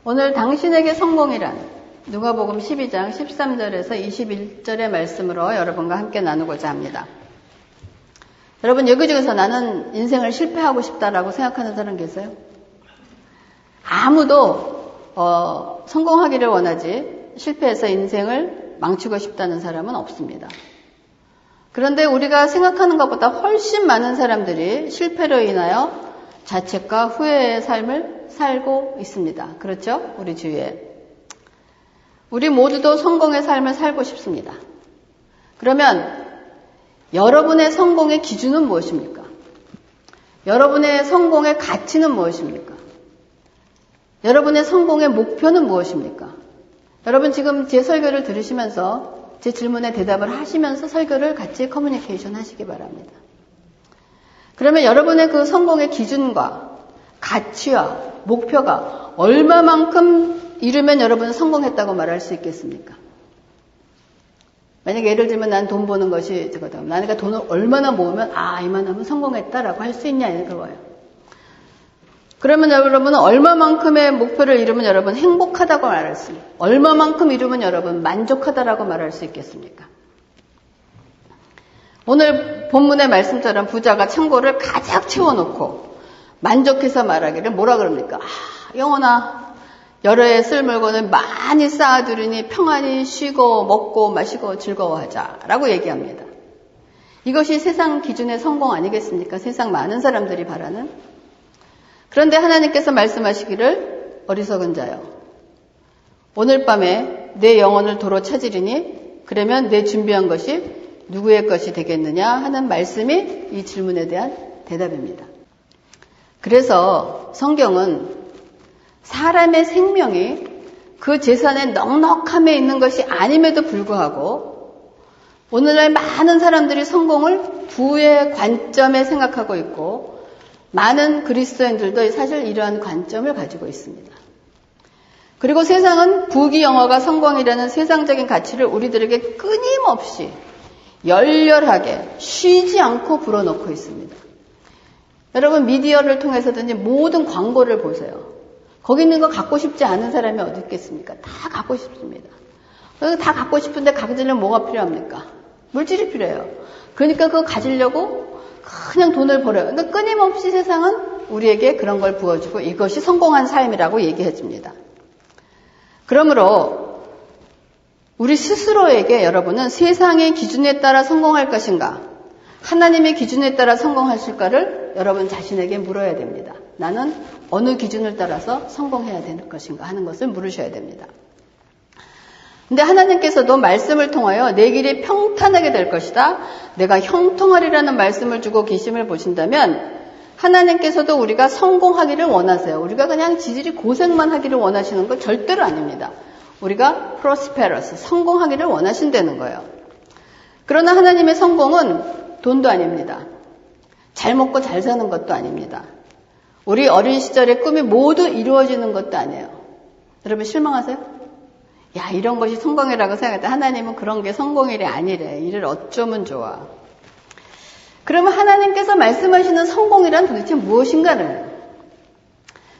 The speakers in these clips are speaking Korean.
오늘 당신에게 성공이란 누가복음 12장 13절에서 21절의 말씀으로 여러분과 함께 나누고자 합니다. 여러분, 여기 중에서 나는 인생을 실패하고 싶다라고 생각하는 사람 계세요? 아무도 성공하기를 원하지 실패해서 인생을 망치고 싶다는 사람은 없습니다. 그런데 우리가 생각하는 것보다 훨씬 많은 사람들이 실패로 인하여 자책과 후회의 삶을 살고 있습니다. 그렇죠? 우리 주위에. 우리 모두도 성공의 삶을 살고 싶습니다. 그러면 여러분의 성공의 기준은 무엇입니까? 여러분의 성공의 가치는 무엇입니까? 여러분의 성공의 목표는 무엇입니까? 여러분 지금 제 설교를 들으시면서 제 질문에 대답을 하시면서 설교를 같이 커뮤니케이션 하시기 바랍니다. 그러면 여러분의 그 성공의 기준과 가치와 목표가 얼마만큼 이루면 여러분은 성공했다고 말할 수 있겠습니까? 만약에 예를 들면 난 돈 버는 것이 저거다. 나니까 돈을 얼마나 모으면 이만하면 성공했다라고 할 수 있냐 그거예요. 그러면 여러분은 얼마만큼의 목표를 이루면 여러분 행복하다고 말할 수 있습니까? 얼마만큼 이루면 여러분 만족하다라고 말할 수 있겠습니까? 오늘 본문의 말씀처럼 부자가 창고를 가득 채워놓고 만족해서 말하기를 뭐라 그럽니까? 영혼아, 여러 해 쓸 물건을 많이 쌓아두리니 평안히 쉬고 먹고 마시고 즐거워하자 라고 얘기합니다. 이것이 세상 기준의 성공 아니겠습니까? 세상 많은 사람들이 바라는. 그런데 하나님께서 말씀하시기를 어리석은 자여, 오늘 밤에 내 영혼을 도로 찾으리니 그러면 내 준비한 것이 누구의 것이 되겠느냐 하는 말씀이 이 질문에 대한 대답입니다. 그래서 성경은 사람의 생명이 그 재산의 넉넉함에 있는 것이 아님에도 불구하고 오늘날 많은 사람들이 성공을 부의 관점에 생각하고 있고 많은 그리스도인들도 사실 이러한 관점을 가지고 있습니다. 그리고 세상은 부귀영화가 성공이라는 세상적인 가치를 우리들에게 끊임없이 열렬하게 쉬지 않고 불어넣고 있습니다. 여러분 미디어를 통해서든지 모든 광고를 보세요. 거기 있는 거 갖고 싶지 않은 사람이 어디 있겠습니까? 다 갖고 싶습니다. 다 갖고 싶은데 가지려면 뭐가 필요합니까? 물질이 필요해요. 그러니까 그거 가지려고 그냥 돈을 벌어요. 그러니까 끊임없이 세상은 우리에게 그런 걸 부어주고 이것이 성공한 삶이라고 얘기해 줍니다. 그러므로 우리 스스로에게 여러분은 세상의 기준에 따라 성공할 것인가, 하나님의 기준에 따라 성공하실까를 여러분 자신에게 물어야 됩니다. 나는 어느 기준을 따라서 성공해야 되는 것인가 하는 것을 물으셔야 됩니다. 근데 하나님께서도 말씀을 통하여 내 길이 평탄하게 될 것이다, 내가 형통하리라는 말씀을 주고 계심을 보신다면 하나님께서도 우리가 성공하기를 원하세요. 우리가 그냥 지질이 고생만 하기를 원하시는 건 절대로 아닙니다. 우리가 prosperous, 성공하기를 원하신다는 거예요. 그러나 하나님의 성공은 돈도 아닙니다. 잘 먹고 잘 사는 것도 아닙니다. 우리 어린 시절의 꿈이 모두 이루어지는 것도 아니에요. 여러분 실망하세요? 야, 이런 것이 성공이라고 생각했다. 하나님은 그런 게 성공일이 아니래. 이를 어쩌면 좋아. 그러면 하나님께서 말씀하시는 성공이란 도대체 무엇인가를.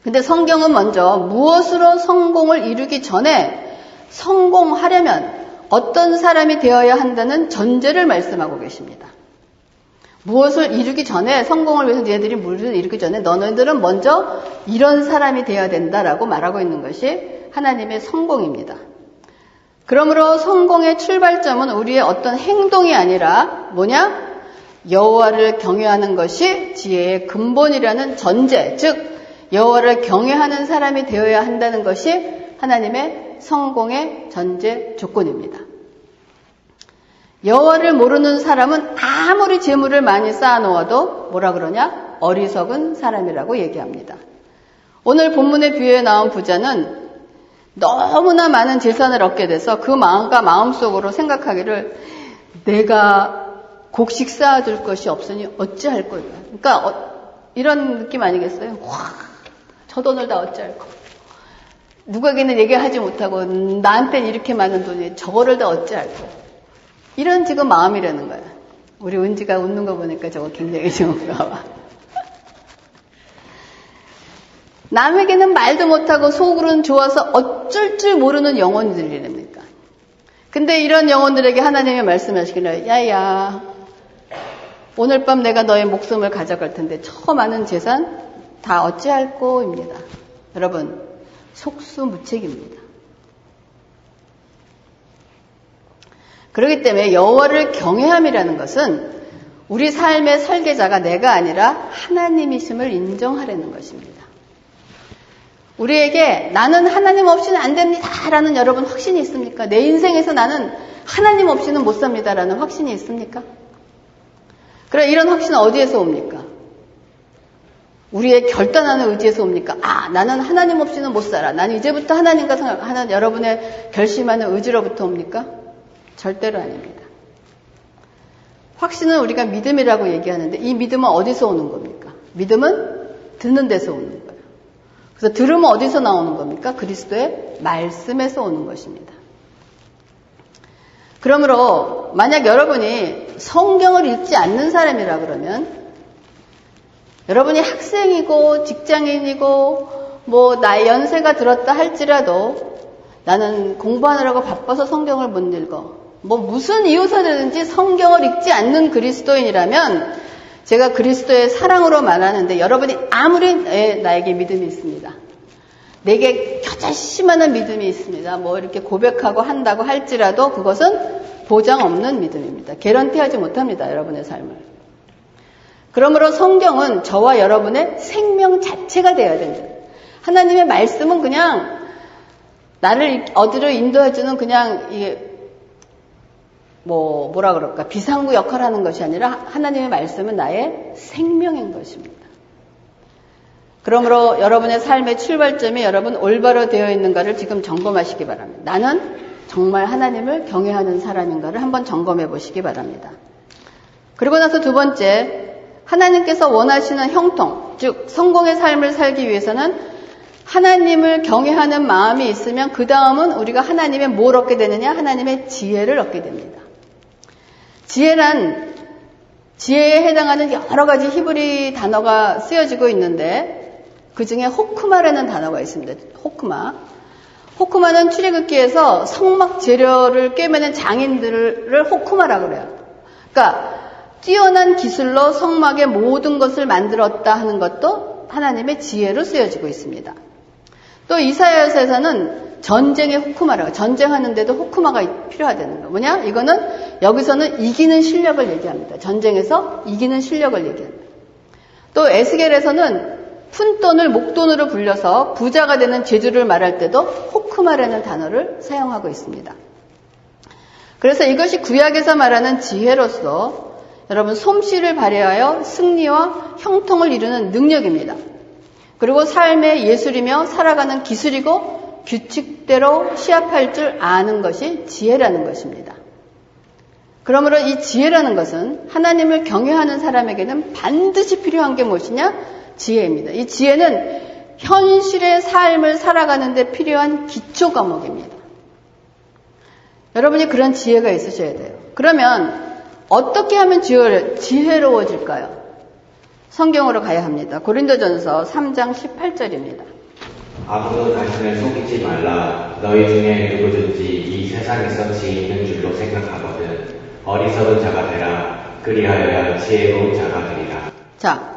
근데 성경은 먼저 무엇으로 성공을 이루기 전에 성공하려면 어떤 사람이 되어야 한다는 전제를 말씀하고 계십니다. 무엇을 이루기 전에, 성공을 위해서 너희들이 무엇을 이루기 전에 너희들은 먼저 이런 사람이 되어야 된다라고 말하고 있는 것이 하나님의 성공입니다. 그러므로 성공의 출발점은 우리의 어떤 행동이 아니라 뭐냐? 여호와를 경외하는 것이 지혜의 근본이라는 전제, 즉 여호와를 경외하는 사람이 되어야 한다는 것이 하나님의 성공의 전제 조건입니다. 여호와를 모르는 사람은 아무리 재물을 많이 쌓아놓아도 뭐라 그러냐? 어리석은 사람이라고 얘기합니다. 오늘 본문의 비유에 나온 부자는 너무나 많은 재산을 얻게 돼서 그 마음과 마음속으로 생각하기를 내가 곡식 쌓아둘 것이 없으니 어찌할 거야. 그러니까 이런 느낌 아니겠어요? 와, 저 돈을 다 어찌할 거. 누구에게는 얘기하지 못하고 나한테는 이렇게 많은 돈이 저거를 다 어찌할 거. 이런 지금 마음이라는 거야. 우리 은지가 웃는 거 보니까 저거 굉장히 좋은가 봐. 남에게는 말도 못하고 속으로는 좋아서 어쩔 줄 모르는 영혼들이랍니까? 근데 이런 영혼들에게 하나님이 말씀하시기를, 야야, 오늘 밤 내가 너의 목숨을 가져갈 텐데 저 많은 재산 다 어찌할꼬입니다. 여러분, 속수무책입니다. 그렇기 때문에 여호와를 경외함이라는 것은 우리 삶의 설계자가 내가 아니라 하나님이심을 인정하려는 것입니다. 우리에게 나는 하나님 없이는 안 됩니다 라는 여러분 확신이 있습니까? 내 인생에서 나는 하나님 없이는 못 삽니다 라는 확신이 있습니까? 그래, 이런 확신은 어디에서 옵니까? 우리의 결단하는 의지에서 옵니까? 아, 나는 하나님 없이는 못 살아. 나는 이제부터 하나님과 생각하는 여러분의 결심하는 의지로부터 옵니까? 절대로 아닙니다. 확신은 우리가 믿음이라고 얘기하는데 이 믿음은 어디서 오는 겁니까? 믿음은 듣는 데서 오는 거예요. 그래서 들으면 어디서 나오는 겁니까? 그리스도의 말씀에서 오는 것입니다. 그러므로 만약 여러분이 성경을 읽지 않는 사람이라 그러면 여러분이 학생이고 직장인이고 뭐 나의 연세가 들었다 할지라도 나는 공부하느라고 바빠서 성경을 못 읽어. 뭐 무슨 이유서든지 성경을 읽지 않는 그리스도인이라면 제가 그리스도의 사랑으로 말하는데 여러분이 아무리 나에게 믿음이 있습니다. 내게 겨자씨만한 믿음이 있습니다. 뭐 이렇게 고백하고 한다고 할지라도 그것은 보장 없는 믿음입니다. 개런티하지 못합니다. 여러분의 삶을. 그러므로 성경은 저와 여러분의 생명 자체가 되어야 됩니다. 하나님의 말씀은 그냥 나를 어디로 인도해주는 그냥 이게 뭐라 그럴까 비상구 역할을 하는 것이 아니라 하나님의 말씀은 나의 생명인 것입니다. 그러므로 여러분의 삶의 출발점이 여러분 올바로 되어 있는가를 지금 점검하시기 바랍니다. 나는 정말 하나님을 경외하는 사람인가를 한번 점검해 보시기 바랍니다. 그리고 나서 두 번째, 하나님께서 원하시는 형통, 즉 성공의 삶을 살기 위해서는 하나님을 경외하는 마음이 있으면 그 다음은 우리가 하나님의 뭘 얻게 되느냐? 하나님의 지혜를 얻게 됩니다. 지혜란 지혜에 해당하는 여러 가지 히브리 단어가 쓰여지고 있는데 그 중에 호크마라는 단어가 있습니다. 호크마는 출애굽기에서 성막 재료를 꿰매는 장인들을 호크마라고 그래요. 그러니까 뛰어난 기술로 성막의 모든 것을 만들었다 하는 것도 하나님의 지혜로 쓰여지고 있습니다. 또 이사야서에서는 전쟁의 호크마라고, 전쟁하는데도 호크마가 필요하다는 거. 뭐냐? 이거는 여기서는 이기는 실력을 얘기합니다. 전쟁에서 이기는 실력을 얘기합니다. 또 에스겔에서는 푼돈을 목돈으로 불려서 부자가 되는 재주를 말할 때도 호크마라는 단어를 사용하고 있습니다. 그래서 이것이 구약에서 말하는 지혜로서 여러분 솜씨를 발휘하여 승리와 형통을 이루는 능력입니다. 그리고 삶의 예술이며 살아가는 기술이고 규칙대로 시합할 줄 아는 것이 지혜라는 것입니다. 그러므로 이 지혜라는 것은 하나님을 경외하는 사람에게는 반드시 필요한 게 무엇이냐? 지혜입니다. 이 지혜는 현실의 삶을 살아가는 데 필요한 기초 과목입니다. 여러분이 그런 지혜가 있으셔야 돼요. 그러면 어떻게 하면 지혜로워질까요? 성경으로 가야 합니다. 고린도전서 3장 18절입니다. 아무도 자신을 속이지 말라. 너희 중에 누구든지 이 세상에서 지혜 있는 줄로 생각하거든 어리석은 자가 되라. 그리하여야 지혜로운 자가 되리라. 자,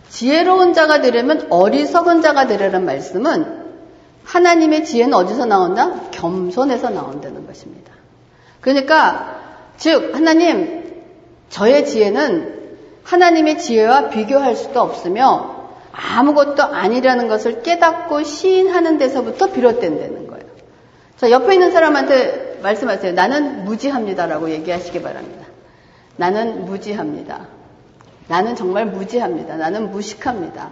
지혜로운 자가 되려면 어리석은 자가 되라는 말씀은 하나님의 지혜는 어디서 나온다? 겸손에서 나온다는 것입니다. 그러니까 즉 하나님, 저의 지혜는 하나님의 지혜와 비교할 수도 없으며 아무것도 아니라는 것을 깨닫고 시인하는 데서부터 비롯된다는 거예요. 자, 옆에 있는 사람한테 말씀하세요. 나는 무지합니다라고 얘기하시기 바랍니다. 나는 무지합니다. 나는 정말 무지합니다. 나는 무식합니다.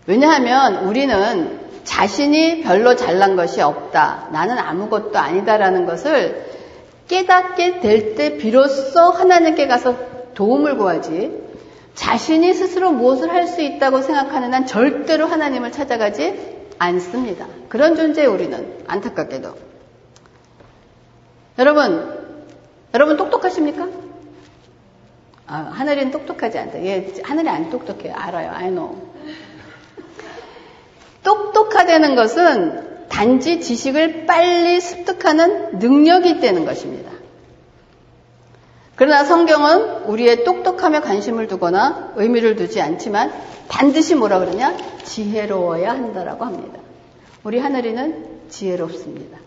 왜냐하면 우리는 자신이 별로 잘난 것이 없다. 나는 아무것도 아니다라는 것을 깨닫게 될 때 비로소 하나님께 가서 도움을 구하지, 자신이 스스로 무엇을 할 수 있다고 생각하는 한 절대로 하나님을 찾아가지 않습니다. 그런 존재예요, 우리는. 안타깝게도. 여러분 똑똑하십니까? 하늘이는 똑똑하지 않다. 하늘이 안 똑똑해요. 알아요. I know. 되는 것은 단지 지식을 빨리 습득하는 능력이 있다는 것입니다. 그러나 성경은 우리의 똑똑함에 관심을 두거나 의미를 두지 않지만 반드시 뭐라 그러냐? 지혜로워야 한다라고 합니다. 우리 하늘이는 지혜롭습니다.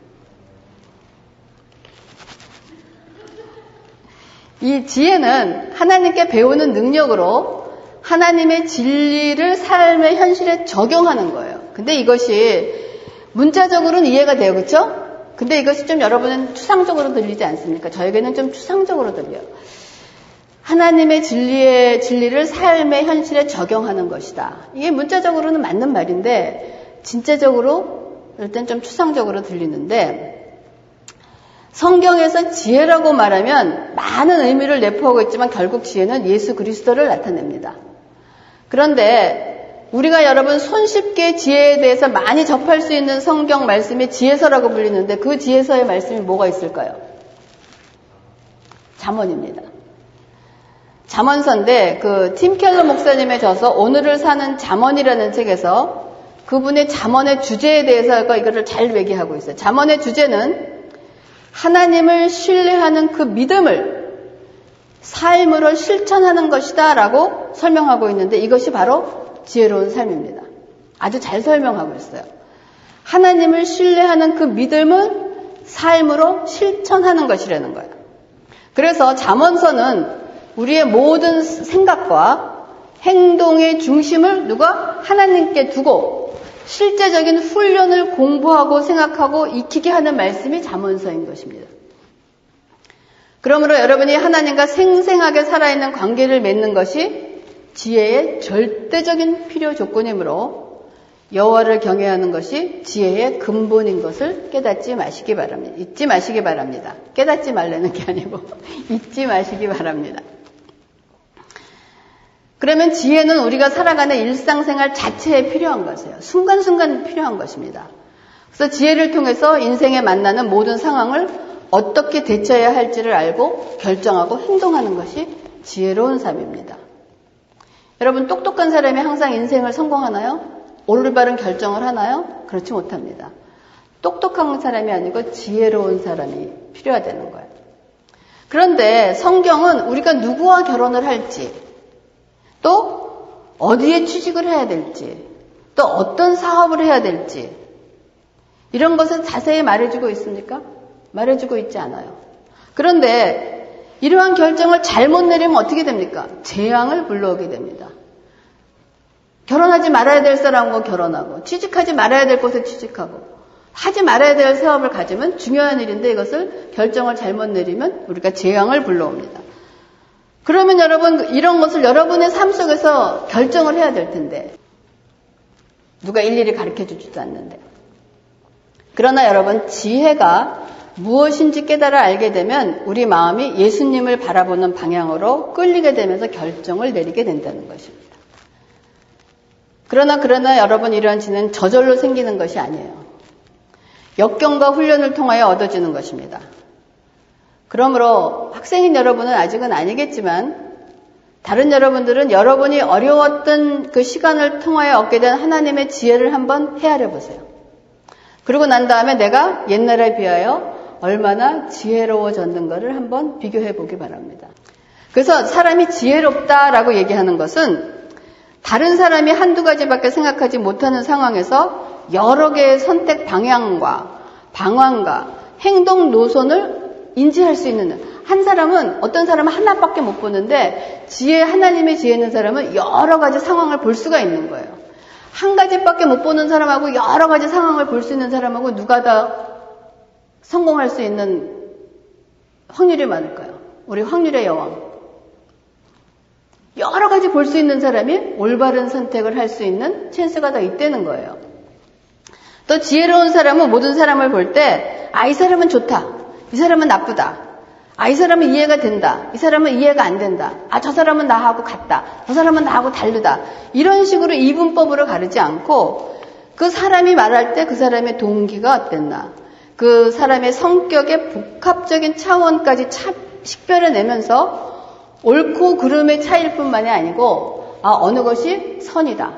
이 지혜는 하나님께 배우는 능력으로 하나님의 진리를 삶의 현실에 적용하는 거예요. 근데 이것이 문자적으로는 이해가 돼요. 그렇죠? 근데 이것이 좀 여러분은 추상적으로 들리지 않습니까? 저에게는 좀 추상적으로 들려요. 하나님의 진리를 삶의 현실에 적용하는 것이다. 이게 문자적으로는 맞는 말인데 진짜적으로 일단 좀 추상적으로 들리는데 성경에서 지혜라고 말하면 많은 의미를 내포하고 있지만 결국 지혜는 예수 그리스도를 나타냅니다. 그런데 우리가 여러분 손쉽게 지혜에 대해서 많이 접할 수 있는 성경 말씀이 지혜서라고 불리는데 그 지혜서의 말씀이 뭐가 있을까요? 잠언입니다. 잠언서인데 그 팀 켈러 목사님의 저서 오늘을 사는 잠언이라는 책에서 그분의 잠언의 주제에 대해서 이거를 잘 얘기하고 있어요. 잠언의 주제는 하나님을 신뢰하는 그 믿음을 삶으로 실천하는 것이다 라고 설명하고 있는데 이것이 바로 지혜로운 삶입니다. 아주 잘 설명하고 있어요. 하나님을 신뢰하는 그 믿음을 삶으로 실천하는 것이라는 거예요. 그래서 잠언서는 우리의 모든 생각과 행동의 중심을 누가 하나님께 두고 실제적인 훈련을 공부하고 생각하고 익히게 하는 말씀이 잠언서인 것입니다. 그러므로 여러분이 하나님과 생생하게 살아있는 관계를 맺는 것이 지혜의 절대적인 필요 조건이므로 여호와를 경외하는 것이 지혜의 근본인 것을 깨닫지 마시기 바랍니다. 잊지 마시기 바랍니다. 깨닫지 말라는 게 아니고 잊지 마시기 바랍니다. 그러면 지혜는 우리가 살아가는 일상생활 자체에 필요한 것이에요. 순간순간 필요한 것입니다. 그래서 지혜를 통해서 인생에 만나는 모든 상황을 어떻게 대처해야 할지를 알고 결정하고 행동하는 것이 지혜로운 삶입니다. 여러분 똑똑한 사람이 항상 인생을 성공하나요? 올바른 결정을 하나요? 그렇지 못합니다. 똑똑한 사람이 아니고 지혜로운 사람이 필요하다는 거예요. 그런데 성경은 우리가 누구와 결혼을 할지 또 어디에 취직을 해야 될지 또 어떤 사업을 해야 될지 이런 것을 자세히 말해주고 있습니까? 말해주고 있지 않아요. 그런데 이러한 결정을 잘못 내리면 어떻게 됩니까? 재앙을 불러오게 됩니다. 결혼하지 말아야 될 사람과 결혼하고 취직하지 말아야 될 곳에 취직하고 하지 말아야 될 사업을 가지면 중요한 일인데 이것을 결정을 잘못 내리면 우리가 재앙을 불러옵니다. 그러면 여러분 이런 것을 여러분의 삶 속에서 결정을 해야 될 텐데 누가 일일이 가르쳐주지도 않는데 그러나 여러분 지혜가 무엇인지 깨달아 알게 되면 우리 마음이 예수님을 바라보는 방향으로 끌리게 되면서 결정을 내리게 된다는 것입니다. 그러나 여러분 이러한 지혜는 저절로 생기는 것이 아니에요. 역경과 훈련을 통하여 얻어지는 것입니다. 그러므로 학생인 여러분은 아직은 아니겠지만 다른 여러분들은 여러분이 어려웠던 그 시간을 통하여 얻게 된 하나님의 지혜를 한번 헤아려 보세요. 그러고 난 다음에 내가 옛날에 비하여 얼마나 지혜로워졌는가를 한번 비교해 보기 바랍니다. 그래서 사람이 지혜롭다라고 얘기하는 것은 다른 사람이 한두 가지밖에 생각하지 못하는 상황에서 여러 개의 선택 방향과 방안과 행동 노선을 인지할 수 있는 한 사람은 어떤 사람은 하나밖에 못 보는데 하나님의 지혜 있는 사람은 여러 가지 상황을 볼 수가 있는 거예요. 한 가지밖에 못 보는 사람하고 여러 가지 상황을 볼 수 있는 사람하고 누가 더 성공할 수 있는 확률이 많을까요? 우리 확률의 여왕. 여러 가지 볼 수 있는 사람이 올바른 선택을 할 수 있는 찬스가 더 있다는 거예요. 또 지혜로운 사람은 모든 사람을 볼 때 이 사람은 좋다. 이 사람은 나쁘다. 이 사람은 이해가 된다. 이 사람은 이해가 안 된다. 저 사람은 나하고 같다. 저 사람은 나하고 다르다. 이런 식으로 이분법으로 가르지 않고 그 사람이 말할 때 그 사람의 동기가 어땠나. 그 사람의 성격의 복합적인 차원까지 식별해내면서 옳고 그름의 차이일 뿐만이 아니고 어느 것이 선이다.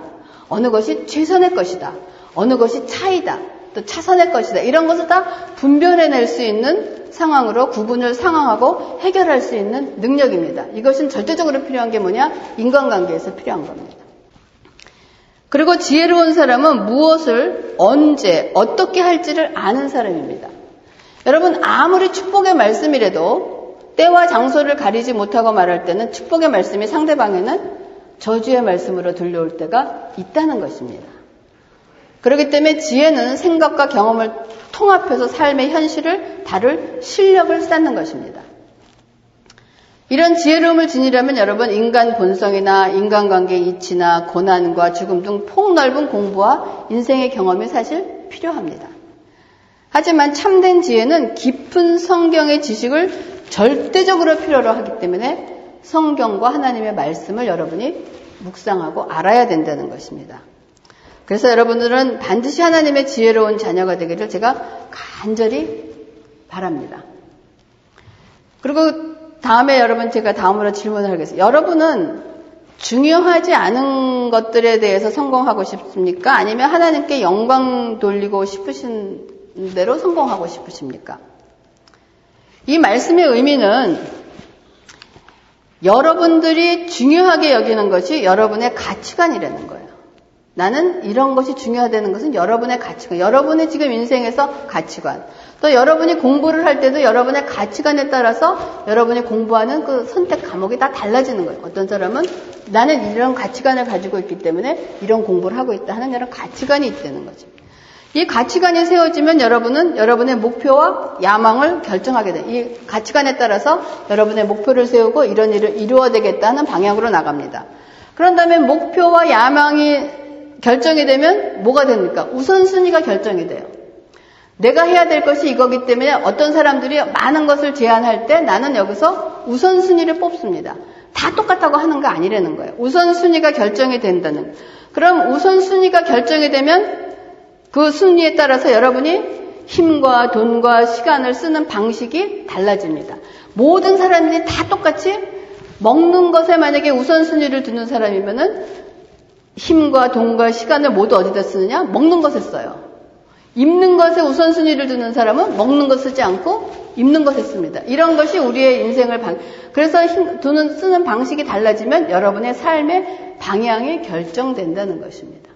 어느 것이 최선의 것이다. 어느 것이 차이다. 또 차선의 것이다. 이런 것을 다 분별해낼 수 있는 상황으로 구분을 상황하고 해결할 수 있는 능력입니다. 이것은 절대적으로 필요한 게 뭐냐? 인간관계에서 필요한 겁니다. 그리고 지혜로운 사람은 무엇을 언제 어떻게 할지를 아는 사람입니다. 여러분 아무리 축복의 말씀이라도 때와 장소를 가리지 못하고 말할 때는 축복의 말씀이 상대방에는 저주의 말씀으로 들려올 때가 있다는 것입니다. 그렇기 때문에 지혜는 생각과 경험을 통합해서 삶의 현실을 다룰 실력을 쌓는 것입니다. 이런 지혜로움을 지니려면 여러분 인간 본성이나 인간관계의 이치나 고난과 죽음 등 폭넓은 공부와 인생의 경험이 사실 필요합니다. 하지만 참된 지혜는 깊은 성경의 지식을 절대적으로 필요로 하기 때문에 성경과 하나님의 말씀을 여러분이 묵상하고 알아야 된다는 것입니다. 그래서 여러분들은 반드시 하나님의 지혜로운 자녀가 되기를 제가 간절히 바랍니다. 그리고 다음에 여러분 제가 다음으로 질문을 하겠습니다. 여러분은 중요하지 않은 것들에 대해서 성공하고 싶습니까? 아니면 하나님께 영광 돌리고 싶으신 대로 성공하고 싶으십니까? 이 말씀의 의미는 여러분들이 중요하게 여기는 것이 여러분의 가치관이라는 거예요. 나는 이런 것이 중요하다는 것은 여러분의 가치관, 여러분의 지금 인생에서 가치관, 또 여러분이 공부를 할 때도 여러분의 가치관에 따라서 여러분이 공부하는 그 선택 과목이 다 달라지는 거예요. 어떤 사람은 나는 이런 가치관을 가지고 있기 때문에 이런 공부를 하고 있다 하는 이런 가치관이 있다는 거죠. 이 가치관이 세워지면 여러분은 여러분의 목표와 야망을 결정하게 돼요. 이 가치관에 따라서 여러분의 목표를 세우고 이런 일을 이루어야 되겠다는 방향으로 나갑니다. 그런 다음에 목표와 야망이 결정이 되면 뭐가 됩니까? 우선순위가 결정이 돼요. 내가 해야 될 것이 이거기 때문에 어떤 사람들이 많은 것을 제안할 때 나는 여기서 우선순위를 뽑습니다. 다 똑같다고 하는 거 아니라는 거예요. 우선순위가 결정이 된다는. 그럼 우선순위가 결정이 되면 그 순위에 따라서 여러분이 힘과 돈과 시간을 쓰는 방식이 달라집니다. 모든 사람들이 다 똑같이 먹는 것에 만약에 우선순위를 두는 사람이면은 힘과 돈과 시간을 모두 어디다 쓰느냐? 먹는 것에 써요. 입는 것에 우선순위를 두는 사람은 먹는 것 쓰지 않고 입는 것에 씁니다. 이런 것이 우리의 인생을 그래서 돈을 쓰는 방식이 달라지면 여러분의 삶의 방향이 결정된다는 것입니다.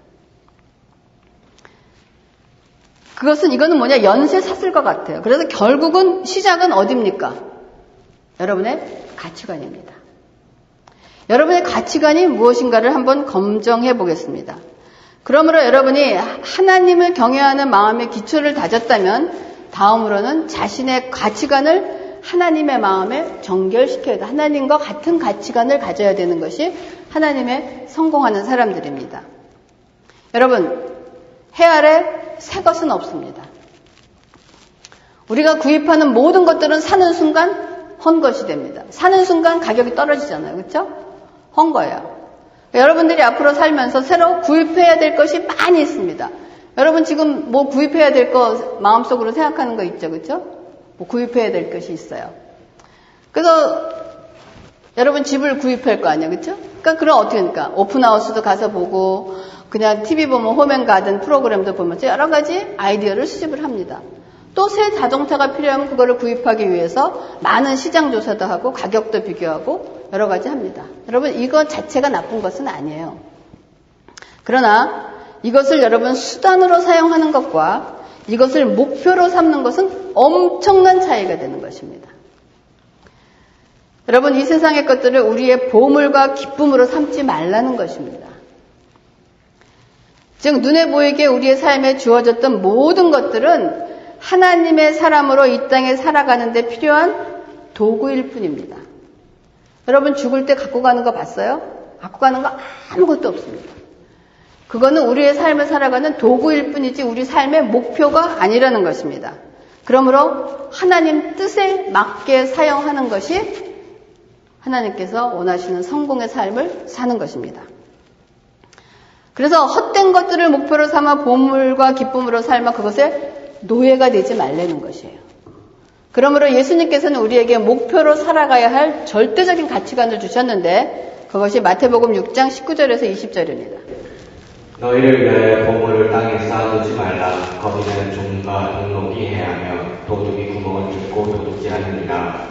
이거는 뭐냐? 연쇄 사슬과 같아요. 그래서 결국은 시작은 어디입니까? 여러분의 가치관입니다. 여러분의 가치관이 무엇인가를 한번 검증해 보겠습니다. 그러므로 여러분이 하나님을 경외하는 마음의 기초를 다졌다면 다음으로는 자신의 가치관을 하나님의 마음에 정결시켜야 돼요. 하나님과 같은 가치관을 가져야 되는 것이 하나님의 성공하는 사람들입니다. 여러분, 해 아래 새 것은 없습니다. 우리가 구입하는 모든 것들은 사는 순간 헌 것이 됩니다. 사는 순간 가격이 떨어지잖아요. 그렇죠? 헌 거예요. 여러분들이 앞으로 살면서 새로 구입해야 될 것이 많이 있습니다. 여러분 지금 뭐 구입해야 될 거 마음속으로 생각하는 거 있죠. 그렇죠? 뭐 구입해야 될 것이 있어요. 그래서 여러분 집을 구입할 거 아니에요. 그렇죠? 그러니까 그럼 어떻게 합니까? 오픈하우스도 가서 보고 그냥 TV 보면 홈앤가든 프로그램도 보면서 여러 가지 아이디어를 수집을 합니다. 또 새 자동차가 필요하면 그거를 구입하기 위해서 많은 시장 조사도 하고 가격도 비교하고 여러 가지 합니다. 여러분 이거 자체가 나쁜 것은 아니에요. 그러나 이것을 여러분 수단으로 사용하는 것과 이것을 목표로 삼는 것은 엄청난 차이가 되는 것입니다. 여러분 이 세상의 것들을 우리의 보물과 기쁨으로 삼지 말라는 것입니다. 즉 눈에 보이게 우리의 삶에 주어졌던 모든 것들은 하나님의 사람으로 이 땅에 살아가는 데 필요한 도구일 뿐입니다. 여러분 죽을 때 갖고 가는 거 봤어요? 갖고 가는 거 아무것도 없습니다. 그거는 우리의 삶을 살아가는 도구일 뿐이지 우리 삶의 목표가 아니라는 것입니다. 그러므로 하나님 뜻에 맞게 사용하는 것이 하나님께서 원하시는 성공의 삶을 사는 것입니다. 그래서 헛된 것들을 목표로 삼아 보물과 기쁨으로 삶아 그것에 노예가 되지 말라는 것이에요. 그러므로 예수님께서는 우리에게 목표로 살아가야 할 절대적인 가치관을 주셨는데 그것이 마태복음 6장 19절에서 20절입니다. 너희를 위하여 보물을 땅에 쌓아두지 말라. 거기는 종과 동록이 해하며 도둑이 구멍을 뚫고 도둑질하느니라.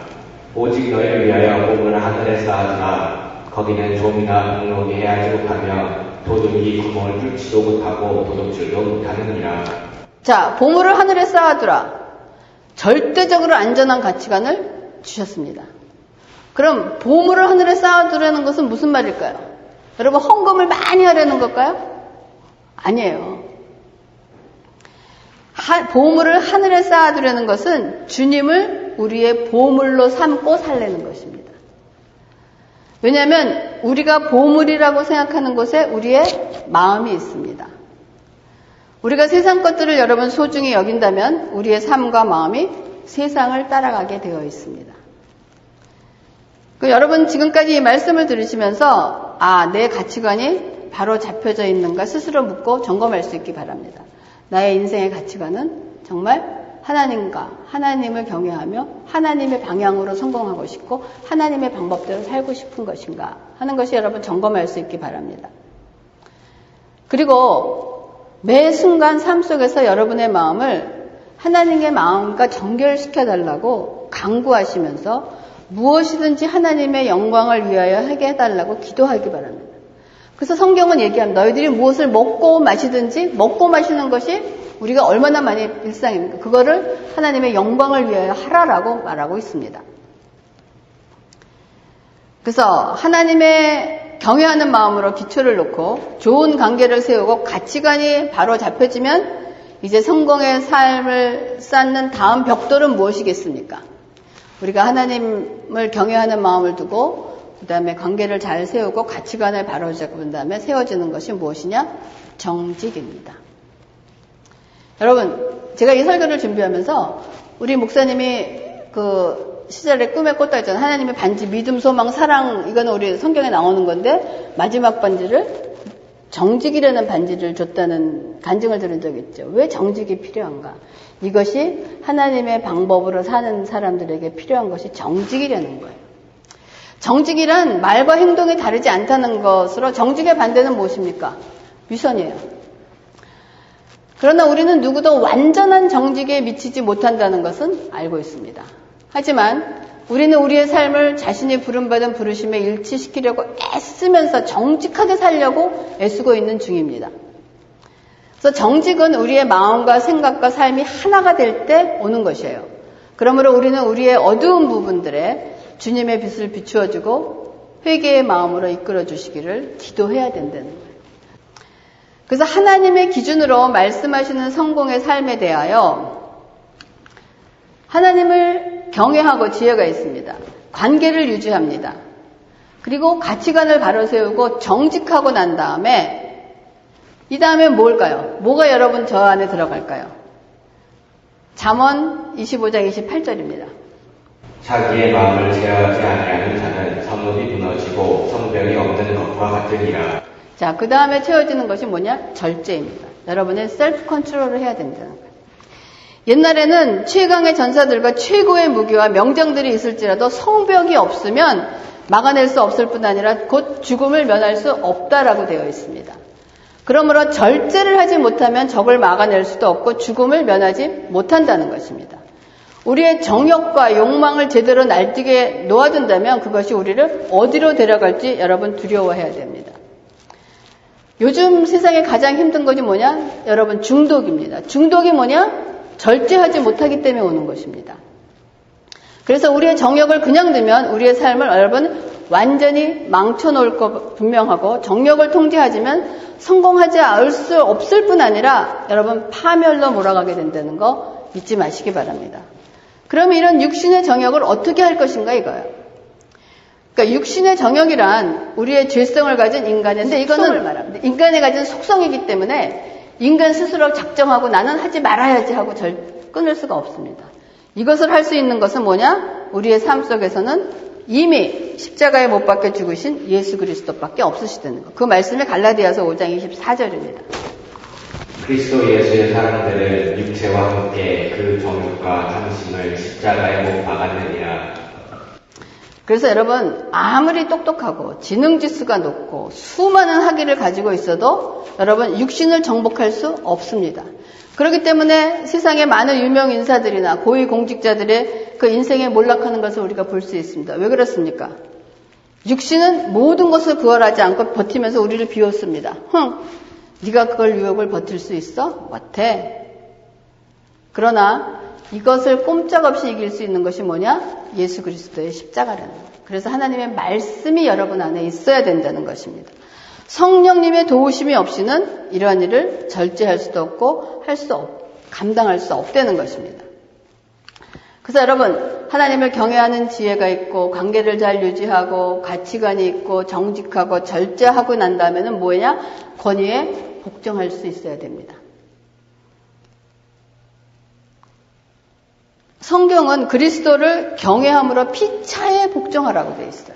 오직 너희를 위하여 보물을 하늘에 쌓아두라. 거기는 종이나 동록이 해하지 못하며 도둑이 구멍을 뚫지도 못하고 도둑질도 못하느니라. 자, 보물을 하늘에 쌓아두라. 절대적으로 안전한 가치관을 주셨습니다. 그럼 보물을 하늘에 쌓아두라는 것은 무슨 말일까요? 여러분, 헌금을 많이 하려는 걸까요? 아니에요. 보물을 하늘에 쌓아두려는 것은 주님을 우리의 보물로 삼고 살려는 것입니다. 왜냐하면 우리가 보물이라고 생각하는 곳에 우리의 마음이 있습니다. 우리가 세상 것들을 여러분 소중히 여긴다면 우리의 삶과 마음이 세상을 따라가게 되어 있습니다. 여러분 지금까지 이 말씀을 들으시면서 내 가치관이 바로 잡혀져 있는가 스스로 묻고 점검할 수 있기 바랍니다. 나의 인생의 가치관은 정말 하나님을 경외하며 하나님의 방향으로 성공하고 싶고 하나님의 방법대로 살고 싶은 것인가 하는 것이 여러분 점검할 수 있기 바랍니다. 그리고 매 순간 삶 속에서 여러분의 마음을 하나님의 마음과 정결시켜 달라고 강구하시면서 무엇이든지 하나님의 영광을 위하여 하게 해달라고 기도하기 바랍니다. 그래서 성경은 얘기합니다. 너희들이 무엇을 먹고 마시든지 먹고 마시는 것이 우리가 얼마나 많이 일상입니까? 그거를 하나님의 영광을 위하여 하라라고 말하고 있습니다. 그래서 하나님의 경외하는 마음으로 기초를 놓고 좋은 관계를 세우고 가치관이 바로 잡혀지면 이제 성공의 삶을 쌓는 다음 벽돌은 무엇이겠습니까? 우리가 하나님을 경외하는 마음을 두고 그 다음에 관계를 잘 세우고 가치관을 바로 잡은 다음에 세워지는 것이 무엇이냐? 정직입니다. 여러분, 제가 이 설교를 준비하면서 우리 목사님이 그 시절에 꿈에 꿨다 했잖아요. 하나님의 반지, 믿음, 소망, 사랑, 이거는 우리 성경에 나오는 건데 마지막 반지를 정직이라는 반지를 줬다는 간증을 들은 적이 있죠. 왜 정직이 필요한가? 이것이 하나님의 방법으로 사는 사람들에게 필요한 것이 정직이라는 거예요. 정직이란 말과 행동이 다르지 않다는 것으로 정직의 반대는 무엇입니까? 위선이에요. 그러나 우리는 누구도 완전한 정직에 미치지 못한다는 것은 알고 있습니다. 하지만 우리는 우리의 삶을 자신이 부름받은 부르심에 일치시키려고 애쓰면서 정직하게 살려고 애쓰고 있는 중입니다. 그래서 정직은 우리의 마음과 생각과 삶이 하나가 될 때 오는 것이에요. 그러므로 우리는 우리의 어두운 부분들에 주님의 빛을 비추어주고 회개의 마음으로 이끌어 주시기를 기도해야 된다는 거예요. 그래서 하나님의 기준으로 말씀하시는 성공의 삶에 대하여 하나님을 경외하고 지혜가 있습니다. 관계를 유지합니다. 그리고 가치관을 바로 세우고 정직하고 난 다음에 이 다음에 뭘까요? 뭐가 여러분 저 안에 들어갈까요? 잠언 25장 28절입니다. 자기의 마음을 제어하지 아니하는 자는 성읍이 무너지고 성벽이 없는 것과 같으리라. 자, 그 다음에 채워지는 것이 뭐냐? 절제입니다. 여러분은 셀프 컨트롤을 해야 된다는 거예요. 옛날에는 최강의 전사들과 최고의 무기와 명장들이 있을지라도 성벽이 없으면 막아낼 수 없을 뿐 아니라 곧 죽음을 면할 수 없다라고 되어 있습니다. 그러므로 절제를 하지 못하면 적을 막아낼 수도 없고 죽음을 면하지 못한다는 것입니다. 우리의 정욕과 욕망을 제대로 날뛰게 놓아둔다면 그것이 우리를 어디로 데려갈지 여러분 두려워해야 됩니다. 요즘 세상에 가장 힘든 것이 뭐냐? 여러분 중독입니다. 중독이 뭐냐? 절제하지 못하기 때문에 오는 것입니다. 그래서 우리의 정욕을 그냥 두면 우리의 삶을 여러분 완전히 망쳐놓을 것 분명하고 정욕을 통제하지만 성공하지 않을 수 없을 뿐 아니라 여러분 파멸로 몰아가게 된다는 거 잊지 마시기 바랍니다. 그러면 이런 육신의 정욕을 어떻게 할 것인가 이거예요. 그러니까 육신의 정욕이란 우리의 죄성을 가진 인간인데 이거는 말합니다. 인간이 가진 속성이기 때문에 인간 스스로 작정하고 나는 하지 말아야지 하고 끊을 수가 없습니다. 이것을 할 수 있는 것은 뭐냐? 우리의 삶 속에서는 이미 십자가에 못 박혀 죽으신 예수 그리스도밖에 없으시다는 것. 그 말씀이 갈라디아서 5장 24절입니다. 그리스도 예수의 사람들은 육체와 함께 그 정욕과 탐심을 십자가에 못 박았느니라. 그래서 여러분 아무리 똑똑하고 지능지수가 높고 수많은 학위를 가지고 있어도 여러분 육신을 정복할 수 없습니다. 그렇기 때문에 세상에 많은 유명 인사들이나 고위공직자들의 그 인생에 몰락하는 것을 우리가 볼 수 있습니다. 왜 그렇습니까? 육신은 모든 것을 구원하지 않고 버티면서 우리를 비웠습니다. 네가 그걸 유혹을 버틸 수 있어? 못해. 그러나 이것을 꼼짝없이 이길 수 있는 것이 뭐냐? 예수 그리스도의 십자가라는 거예요. 그래서 하나님의 말씀이 여러분 안에 있어야 된다는 것입니다. 성령님의 도우심이 없이는 이러한 일을 절제할 수도 없고 감당할 수 없다는 것입니다. 그래서 여러분 하나님을 경외하는 지혜가 있고 관계를 잘 유지하고 가치관이 있고 정직하고 절제하고 난 다음에는 뭐냐? 권위에 복종할 수 있어야 됩니다. 성경은 그리스도를 경외함으로 피차에 복종하라고 되어 있어요.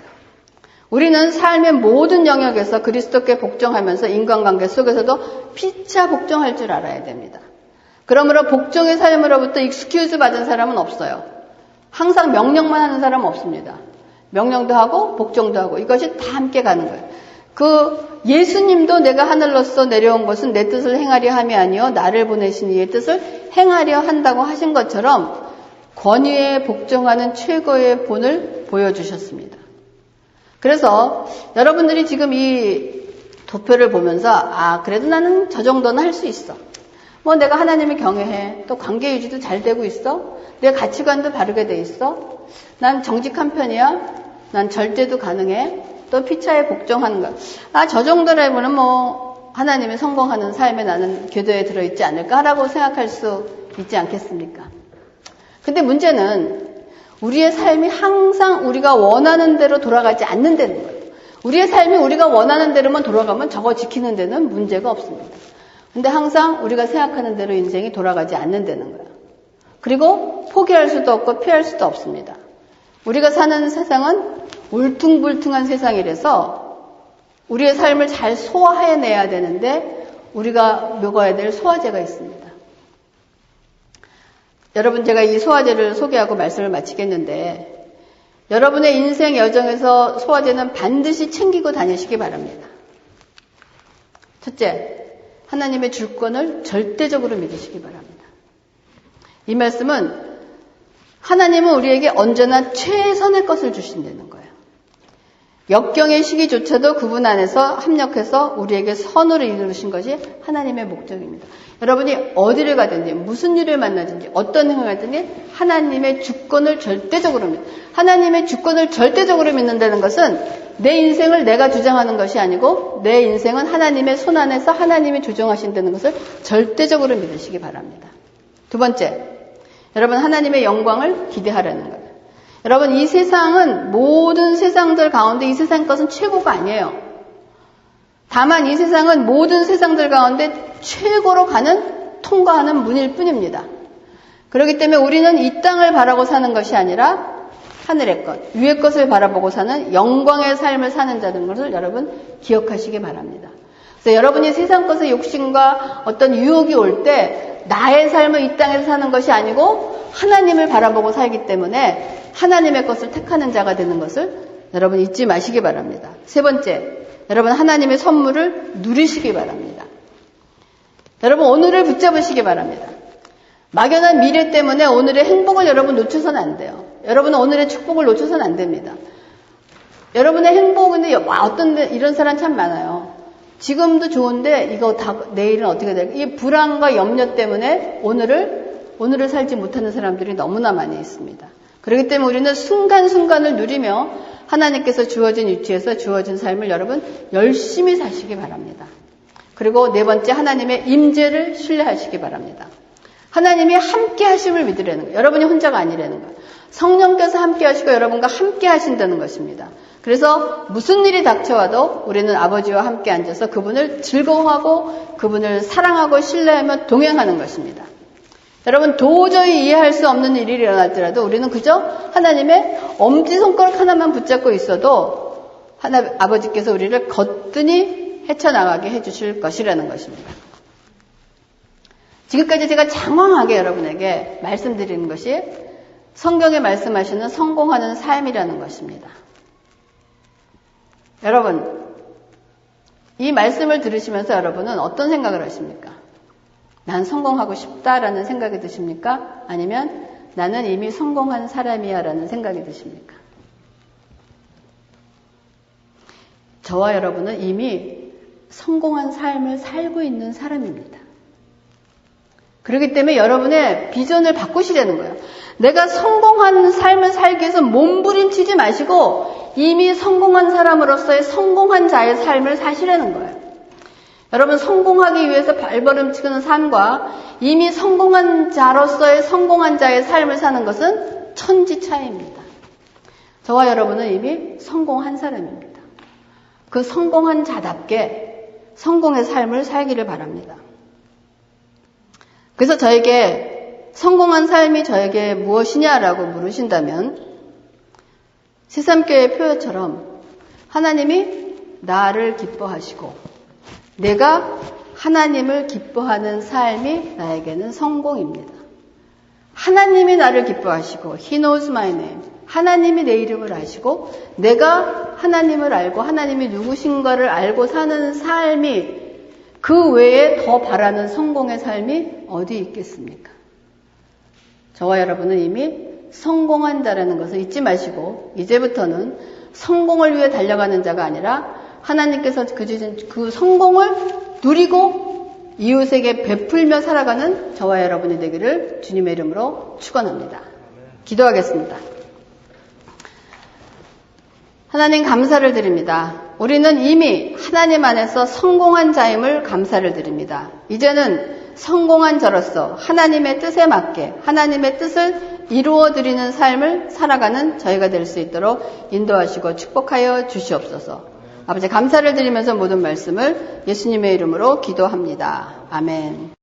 우리는 삶의 모든 영역에서 그리스도께 복종하면서 인간관계 속에서도 피차 복종할 줄 알아야 됩니다. 그러므로 복종의 삶으로부터 익스큐즈 받은 사람은 없어요. 항상 명령만 하는 사람은 없습니다. 명령도 하고 복종도 하고 이것이 다 함께 가는 거예요. 그 예수님도 내가 하늘로서 내려온 것은 내 뜻을 행하려 함이 아니요 나를 보내신 이의 뜻을 행하려 한다고 하신 것처럼 권위에 복종하는 최고의 본을 보여주셨습니다. 그래서 여러분들이 지금 이 도표를 보면서 그래도 나는 저 정도는 할 수 있어. 내가 하나님을 경외해. 또 관계 유지도 잘 되고 있어. 내 가치관도 바르게 돼 있어. 난 정직한 편이야. 난 절제도 가능해. 또 피차에 복종하는 것. 저 정도라면 하나님의 성공하는 삶에 나는 궤도에 들어있지 않을까라고 생각할 수 있지 않겠습니까? 근데 문제는 우리의 삶이 항상 우리가 원하는 대로 돌아가지 않는다는 거예요. 우리의 삶이 우리가 원하는 대로만 돌아가면 저거 지키는 데는 문제가 없습니다. 근데 항상 우리가 생각하는 대로 인생이 돌아가지 않는다는 거예요. 그리고 포기할 수도 없고 피할 수도 없습니다. 우리가 사는 세상은 울퉁불퉁한 세상이라서 우리의 삶을 잘 소화해내야 되는데 우리가 먹어야 될 소화제가 있습니다. 여러분 제가 이 소화제를 소개하고 말씀을 마치겠는데 여러분의 인생 여정에서 소화제는 반드시 챙기고 다니시기 바랍니다. 첫째, 하나님의 주권을 절대적으로 믿으시기 바랍니다. 이 말씀은 하나님은 우리에게 언제나 최선의 것을 주신다는 거예요. 역경의 시기조차도 그분 안에서 합력해서 우리에게 선으로 이루신 것이 하나님의 목적입니다. 여러분이 어디를 가든지 무슨 일을 만나든지 어떤 행위를 하든지 하나님의 주권을 절대적으로 하나님의 주권을 절대적으로 믿는다는 것은 내 인생을 내가 주장하는 것이 아니고 내 인생은 하나님의 손 안에서 하나님이 조정하신다는 것을 절대적으로 믿으시기 바랍니다. 두 번째, 여러분 하나님의 영광을 기대하라는 거예요. 여러분 이 세상은 모든 세상들 가운데 이 세상 것은 최고가 아니에요. 다만 이 세상은 모든 세상들 가운데 최고로 통과하는 문일 뿐입니다. 그렇기 때문에 우리는 이 땅을 바라고 사는 것이 아니라 하늘의 것, 위의 것을 바라보고 사는 영광의 삶을 사는 자라는 것을 여러분 기억하시기 바랍니다. 그래서 여러분이 세상 것의 욕심과 어떤 유혹이 올 때 나의 삶을 이 땅에서 사는 것이 아니고 하나님을 바라보고 살기 때문에 하나님의 것을 택하는 자가 되는 것을 여러분 잊지 마시기 바랍니다. 세 번째, 여러분 하나님의 선물을 누리시기 바랍니다. 여러분 오늘을 붙잡으시기 바랍니다. 막연한 미래 때문에 오늘의 행복을 여러분 놓쳐서는 안 돼요. 여러분은 오늘의 축복을 놓쳐서는 안 됩니다. 여러분의 행복은 이런 사람 참 많아요. 지금도 좋은데 이거 다 내일은 어떻게 될까? 이 불안과 염려 때문에 오늘을 살지 못하는 사람들이 너무나 많이 있습니다. 그렇기 때문에 우리는 순간순간을 누리며 하나님께서 주어진 위치에서 주어진 삶을 여러분 열심히 사시기 바랍니다. 그리고 네 번째, 하나님의 임재를 신뢰하시기 바랍니다. 하나님이 함께 하심을 믿으라는 거예요. 여러분이 혼자가 아니라는 거예요. 성령께서 함께 하시고 여러분과 함께 하신다는 것입니다. 그래서 무슨 일이 닥쳐와도 우리는 아버지와 함께 앉아서 그분을 즐거워하고 그분을 사랑하고 신뢰하며 동행하는 것입니다. 여러분 도저히 이해할 수 없는 일이 일어날지라도 우리는 그저 하나님의 엄지손가락 하나만 붙잡고 있어도 아버지께서 우리를 거뜬히 헤쳐나가게 해주실 것이라는 것입니다. 지금까지 제가 장황하게 여러분에게 말씀드리는 것이 성경에 말씀하시는 성공하는 삶이라는 것입니다. 여러분, 이 말씀을 들으시면서 여러분은 어떤 생각을 하십니까? 난 성공하고 싶다라는 생각이 드십니까? 아니면 나는 이미 성공한 사람이야 라는 생각이 드십니까? 저와 여러분은 이미 성공한 삶을 살고 있는 사람입니다. 그렇기 때문에 여러분의 비전을 바꾸시려는 거예요. 내가 성공한 삶을 살기 위해서 몸부림치지 마시고 이미 성공한 사람으로서의 성공한 자의 삶을 사시려는 거예요. 여러분, 성공하기 위해서 발버름치는 삶과 이미 성공한 자로서의 성공한 자의 삶을 사는 것은 천지 차이입니다. 저와 여러분은 이미 성공한 사람입니다. 그 성공한 자답게 성공의 삶을 살기를 바랍니다. 그래서 저에게 성공한 삶이 저에게 무엇이냐라고 물으신다면 새삼교회의 표어처럼 하나님이 나를 기뻐하시고 내가 하나님을 기뻐하는 삶이 나에게는 성공입니다. 하나님이 나를 기뻐하시고 He knows my name. 하나님이 내 이름을 아시고 내가 하나님을 알고 하나님이 누구신가를 알고 사는 삶이 그 외에 더 바라는 성공의 삶이 어디 있겠습니까? 저와 여러분은 이미 성공한 자라는 것을 잊지 마시고 이제부터는 성공을 위해 달려가는 자가 아니라 하나님께서 그 성공을 누리고 이웃에게 베풀며 살아가는 저와 여러분이 되기를 주님의 이름으로 축원합니다. 기도하겠습니다. 하나님 감사를 드립니다. 우리는 이미 하나님 안에서 성공한 자임을 감사를 드립니다. 이제는 성공한 자로서 하나님의 뜻에 맞게 하나님의 뜻을 이루어드리는 삶을 살아가는 저희가 될 수 있도록 인도하시고 축복하여 주시옵소서. 아버지 감사를 드리면서 모든 말씀을 예수님의 이름으로 기도합니다. 아멘.